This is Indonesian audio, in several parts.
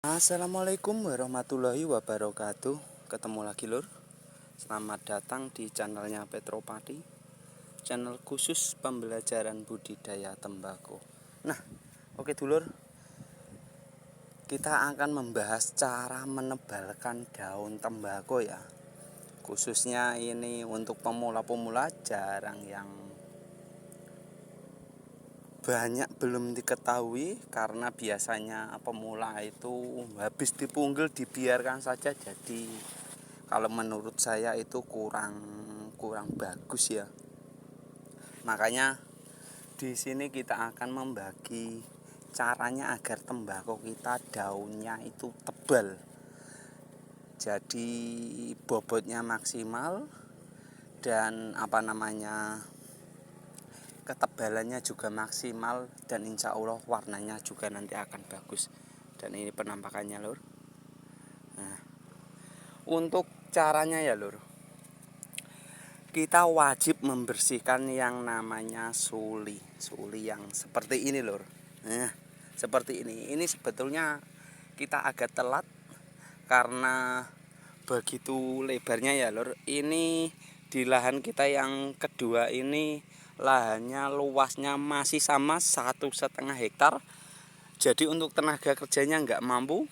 Assalamualaikum warahmatullahi wabarakatuh. Ketemu lagi lur. Selamat datang di channelnya Petropati, channel khusus pembelajaran budidaya tembakau. Nah, oke dulur, kita akan membahas cara menebalkan daun tembakau ya. Khususnya ini untuk pemula-pemula, jarang yang banyak belum diketahui, karena biasanya pemula itu habis dipunggul dibiarkan saja. Jadi kalau menurut saya itu kurang bagus ya. Makanya di sini kita akan membagi caranya agar tembakau kita daunnya itu tebal. Jadi bobotnya maksimal dan ketebalannya juga maksimal, dan insya Allah warnanya juga nanti akan bagus. Dan ini penampakannya lur. Nah, untuk caranya ya lur, kita wajib membersihkan yang namanya suli yang seperti ini lur. Nah, seperti ini sebetulnya kita agak telat karena begitu lebarnya ya lur. Ini di lahan kita yang kedua ini, lahannya luasnya masih sama 1,5 hektar. Jadi untuk tenaga kerjanya nggak mampu.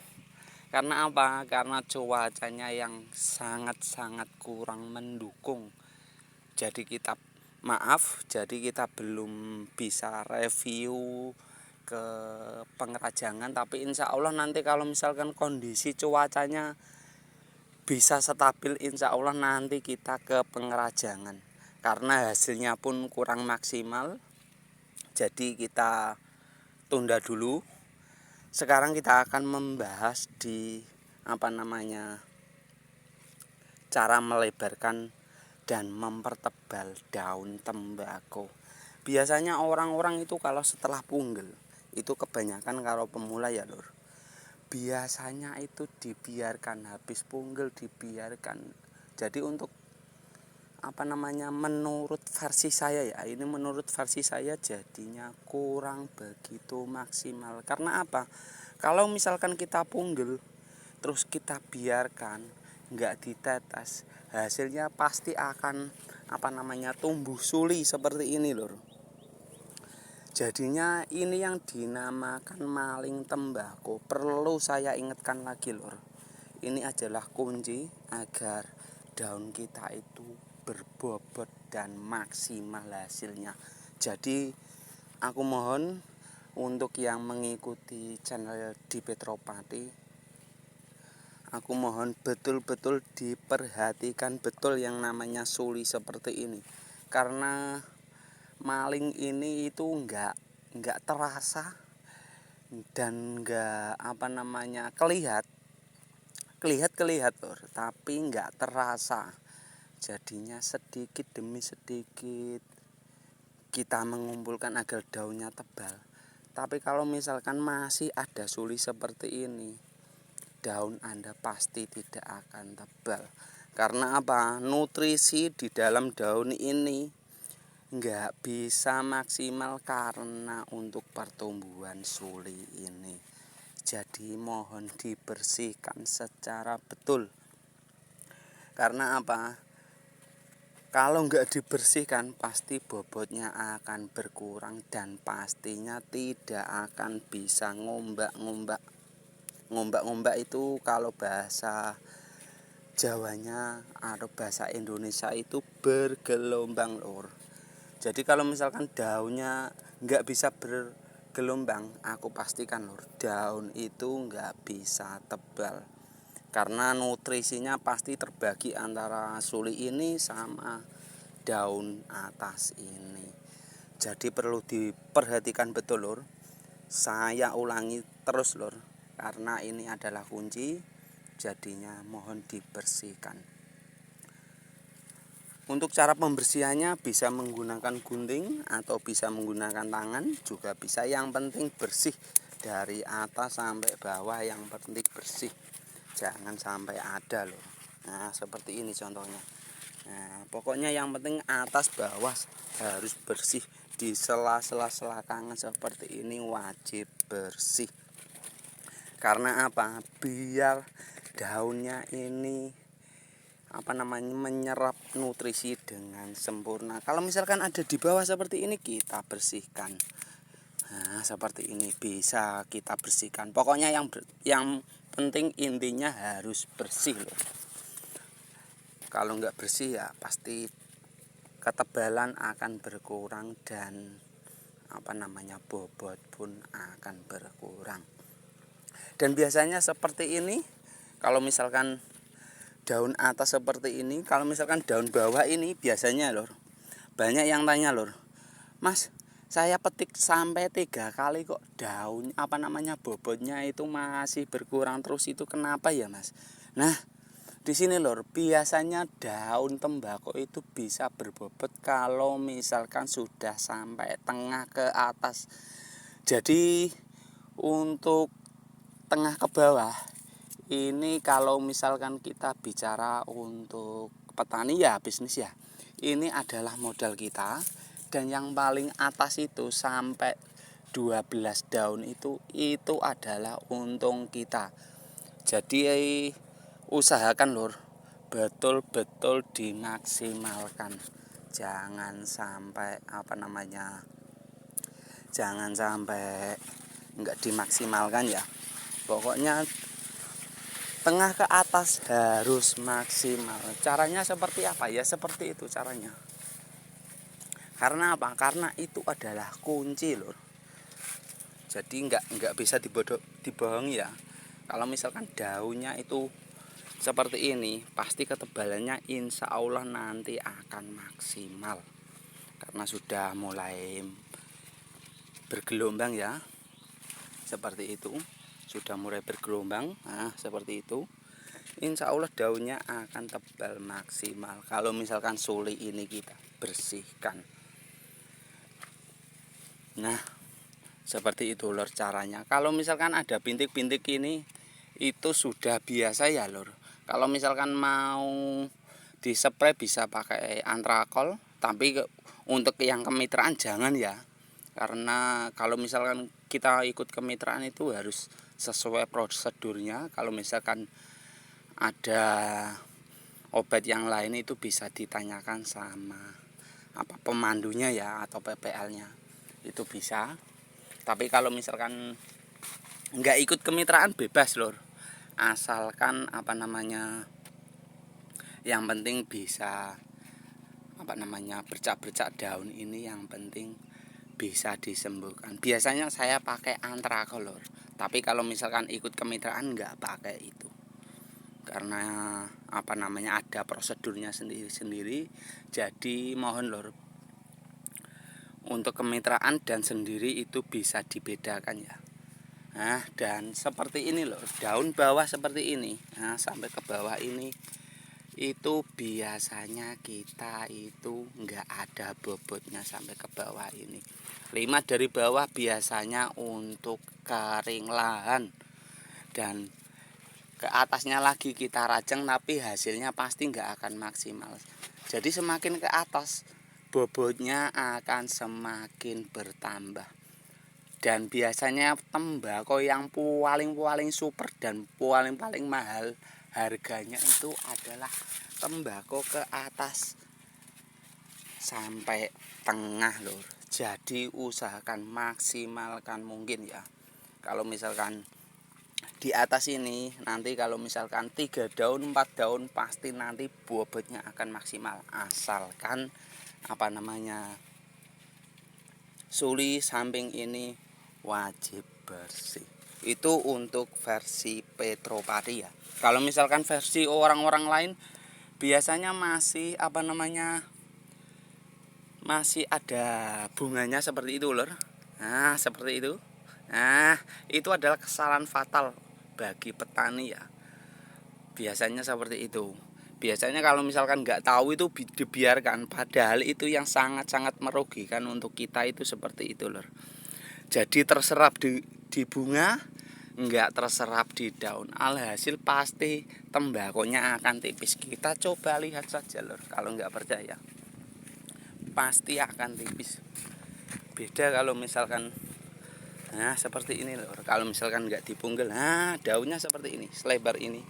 Karena apa? Karena cuacanya yang sangat-sangat kurang mendukung. Jadi kita belum bisa review ke pengerajangan. Tapi insya Allah nanti kalau misalkan kondisi cuacanya bisa stabil, insya Allah nanti kita ke pengerajangan. Karena hasilnya pun kurang maksimal, jadi kita tunda dulu. Sekarang kita akan membahas di cara melebarkan dan mempertebal daun tembakau. Biasanya orang-orang itu kalau setelah punggel, itu kebanyakan kalau pemula ya lur, biasanya itu dibiarkan habis punggel, dibiarkan. Jadi untuk menurut versi saya ya, ini menurut versi saya jadinya kurang begitu maksimal. Karena apa? Kalau misalkan kita punggel terus kita biarkan nggak ditetes, hasilnya pasti akan tumbuh suli seperti ini lur. Jadinya ini yang dinamakan maling tembakau. Perlu saya ingatkan lagi lur, ini adalah kunci agar daun kita itu berbobot dan maksimal hasilnya. Jadi aku mohon untuk yang mengikuti channel di Petropati, aku mohon betul-betul diperhatikan betul yang namanya suli seperti ini. Karena maling ini itu enggak terasa dan enggak kelihatan lur, tapi enggak terasa. Jadinya sedikit demi sedikit kita mengumpulkan agar daunnya tebal. Tapi kalau misalkan masih ada suli seperti ini, daun Anda pasti tidak akan tebal. Karena apa? Nutrisi di dalam daun ini nggak bisa maksimal karena untuk pertumbuhan suli ini. Jadi mohon dibersihkan secara betul. Karena apa? Kalau nggak dibersihkan pasti bobotnya akan berkurang dan pastinya tidak akan bisa ngombak-ngombak. Ngombak-ngombak itu kalau bahasa Jawanya atau bahasa Indonesia itu bergelombang lur. Jadi kalau misalkan daunnya nggak bisa bergelombang, aku pastikan lur, daun itu nggak bisa tebal. Karena nutrisinya pasti terbagi antara suli ini sama daun atas ini. Jadi perlu diperhatikan betul lur. Saya ulangi terus lur, karena ini adalah kunci. Jadinya mohon dibersihkan. Untuk cara pembersihannya bisa menggunakan gunting atau bisa menggunakan tangan, juga bisa. Yang penting bersih dari atas sampai bawah, yang penting bersih. Jangan sampai ada loh. Nah, seperti ini contohnya. Nah, pokoknya yang penting atas bawah harus bersih. Di sela-sela selakangan seperti ini wajib bersih. Karena apa? Biar daunnya ini menyerap nutrisi dengan sempurna. Kalau misalkan ada di bawah seperti ini, kita bersihkan. Nah, seperti ini bisa kita bersihkan. Pokoknya yang penting intinya harus bersih loh. Kalau nggak bersih ya pasti ketebalan akan berkurang dan bobot pun akan berkurang. Dan biasanya seperti ini, kalau misalkan daun atas seperti ini, kalau misalkan daun bawah ini biasanya lor, banyak yang tanya lor, Mas, saya petik sampai 3 kali kok daun bobotnya itu masih berkurang terus, itu kenapa ya Mas? Nah, di sini lor, biasanya daun tembakau itu bisa berbobot kalau misalkan sudah sampai tengah ke atas. Jadi untuk tengah ke bawah ini, kalau misalkan kita bicara untuk petani ya bisnis ya, ini adalah modal kita. Dan yang paling atas itu sampai 12 daun itu adalah untung kita. Jadi usahakan lur, betul-betul dimaksimalkan. Jangan sampai enggak dimaksimalkan ya. Pokoknya tengah ke atas harus maksimal. Caranya seperti apa ya? Seperti itu caranya. Karena apa? Karena itu adalah kunci lur. Jadi enggak bisa dibohongi ya. Kalau misalkan daunnya itu seperti ini, pasti ketebalannya insya Allah nanti akan maksimal. Karena sudah mulai bergelombang ya. Seperti itu. Sudah mulai bergelombang, nah seperti itu, insya Allah daunnya akan tebal maksimal kalau misalkan suli ini kita bersihkan. Nah seperti itu lor caranya. Kalau misalkan ada bintik-bintik ini, itu sudah biasa ya lor. Kalau misalkan mau dispray bisa pakai antrakol, tapi untuk yang kemitraan jangan ya. Karena kalau misalkan kita ikut kemitraan itu harus sesuai prosedurnya. Kalau misalkan ada obat yang lain itu bisa ditanyakan sama pemandunya ya, atau PPL-nya itu bisa. Tapi kalau misalkan nggak ikut kemitraan bebas lor, asalkan yang penting bisa bercak-bercak daun ini, yang penting bisa disembuhkan. Biasanya saya pakai antrakol lor. Tapi kalau misalkan ikut kemitraan nggak pakai itu. Karena ada prosedurnya sendiri-sendiri. Jadi mohon lor, untuk kemitraan dan sendiri itu bisa dibedakan ya. Nah, dan seperti ini lor, daun bawah seperti ini. Nah, sampai ke bawah ini itu biasanya kita itu nggak ada bobotnya sampai ke bawah ini. 5 dari bawah biasanya untuk kering lahan, dan ke atasnya lagi kita rajeng, tapi hasilnya pasti nggak akan maksimal. Jadi semakin ke atas bobotnya akan semakin bertambah. Dan biasanya tembakau yang paling super dan paling mahal harganya itu adalah tembakau ke atas sampai tengah lor. Jadi usahakan maksimalkan mungkin ya. Kalau misalkan di atas ini nanti kalau misalkan 3 daun 4 daun pasti nanti bobotnya akan maksimal. Asalkan suli samping ini wajib bersih. Itu untuk versi Petropati ya. Kalau misalkan versi orang-orang lain biasanya masih masih ada bunganya seperti itu lor. Nah seperti itu. Nah itu adalah kesalahan fatal bagi petani ya. Biasanya seperti itu. Biasanya kalau misalkan nggak tahu itu dibiarkan, padahal itu yang sangat-sangat merugikan untuk kita itu seperti itu lor. Jadi terserap di bunga, nggak terserap di daun. Alhasil pasti tembakonya akan tipis. Kita coba lihat saja lor, kalau nggak percaya pasti akan tipis. Beda kalau misalkan Nah seperti ini lur, kalau misalkan nggak dipunggel, nah daunnya seperti ini, selebar ini,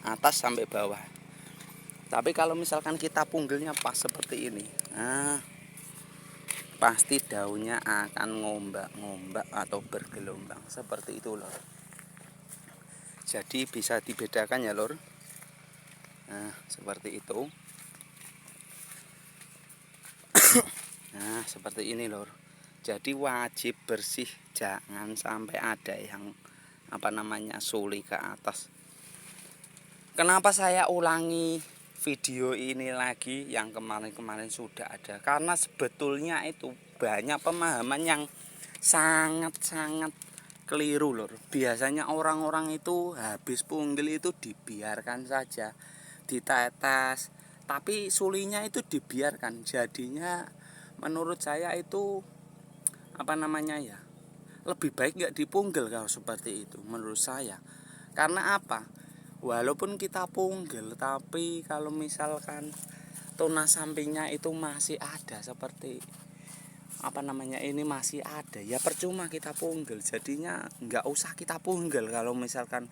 atas sampai bawah. Tapi kalau misalkan kita punggelnya pas seperti ini, nah pasti daunnya akan ngombak-ngombak atau bergelombang seperti itu lur. Jadi bisa dibedakan ya lur. Nah seperti itu. Nah seperti ini lur. Jadi wajib bersih, jangan sampai ada yang suli ke atas. Kenapa saya ulangi video ini lagi, yang kemarin-kemarin sudah ada? Karena sebetulnya itu banyak pemahaman yang sangat-sangat keliru lur. Biasanya orang-orang itu habis punggel itu dibiarkan saja, ditetes, tapi sulinya itu dibiarkan. Jadinya menurut saya itu lebih baik nggak dipunggel kalau seperti itu menurut saya. Karena apa? Walaupun kita punggel, tapi kalau misalkan tunas sampingnya itu masih ada seperti ini masih ada, ya percuma kita punggel. Jadinya nggak usah kita punggel kalau misalkan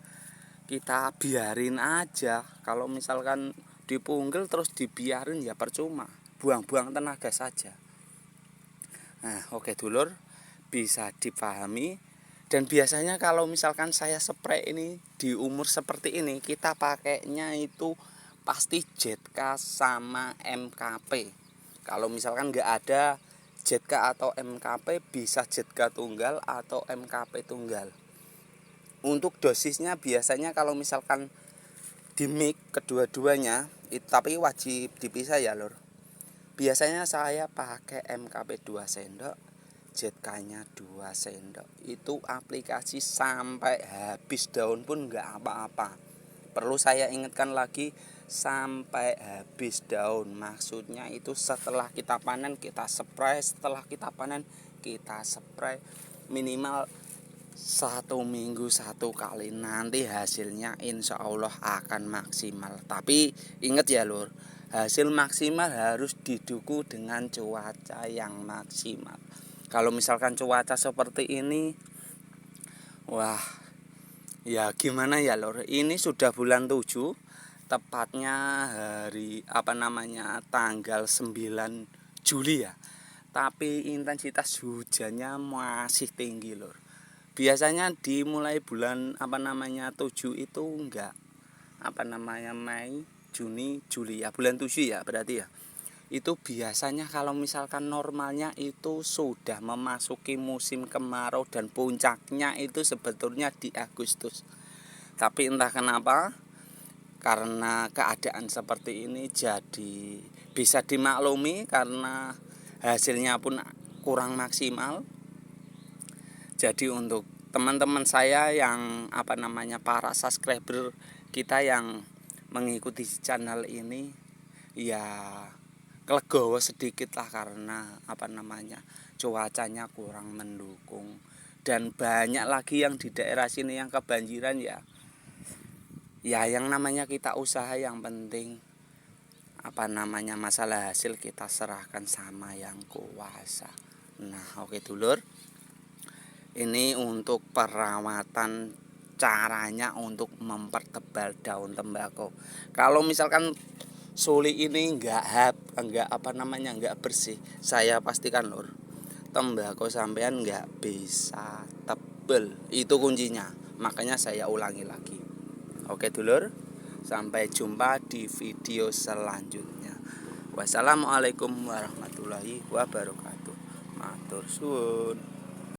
kita biarin aja. Kalau misalkan dipunggel terus dibiarin ya percuma, buang-buang tenaga saja. Nah oke dulur, bisa dipahami. Dan biasanya kalau misalkan saya spray ini di umur seperti ini, kita pakainya itu pasti ZK sama MKP. Kalau misalkan nggak ada ZK atau MKP, bisa ZK tunggal atau MKP tunggal. Untuk dosisnya biasanya kalau misalkan di mix kedua-duanya tapi wajib dipisah ya lur. Biasanya saya pakai MKP 2 sendok, ZK-nya 2 sendok. Itu aplikasi sampai habis daun pun nggak apa-apa. Perlu saya ingatkan lagi, sampai habis daun. Maksudnya itu setelah kita panen kita spray, setelah kita panen kita spray minimal 1 minggu 1 kali. Nanti hasilnya insya Allah akan maksimal. Tapi ingat ya lur, hasil maksimal harus didukung dengan cuaca yang maksimal. Kalau misalkan cuaca seperti ini, wah ya gimana ya lur. Ini sudah bulan 7, tepatnya hari tanggal 9 Juli ya. Tapi intensitas hujannya masih tinggi lur. Biasanya dimulai bulan 7 itu enggak Mei, Juni, Juli ya, bulan 7 ya berarti ya. Itu biasanya kalau misalkan normalnya itu sudah memasuki musim kemarau dan puncaknya itu sebetulnya di Agustus. Tapi entah kenapa, karena keadaan seperti ini jadi bisa dimaklumi karena hasilnya pun kurang maksimal. Jadi untuk teman-teman saya yang para subscriber kita yang mengikuti channel ini, ya legowo sedikit lah karena cuacanya kurang mendukung. Dan banyak lagi yang di daerah sini yang kebanjiran ya. Ya yang namanya kita usaha, yang penting masalah hasil kita serahkan sama yang kuasa. Nah oke dulur, ini untuk perawatan caranya untuk mempertebal daun tembakau. Kalau misalkan suli ini enggak bersih, saya pastikan lur, tembakau sampean enggak bisa tebel. Itu kuncinya. Makanya saya ulangi lagi. Oke dulur, sampai jumpa di video selanjutnya. Wassalamualaikum warahmatullahi wabarakatuh. Matur suwun.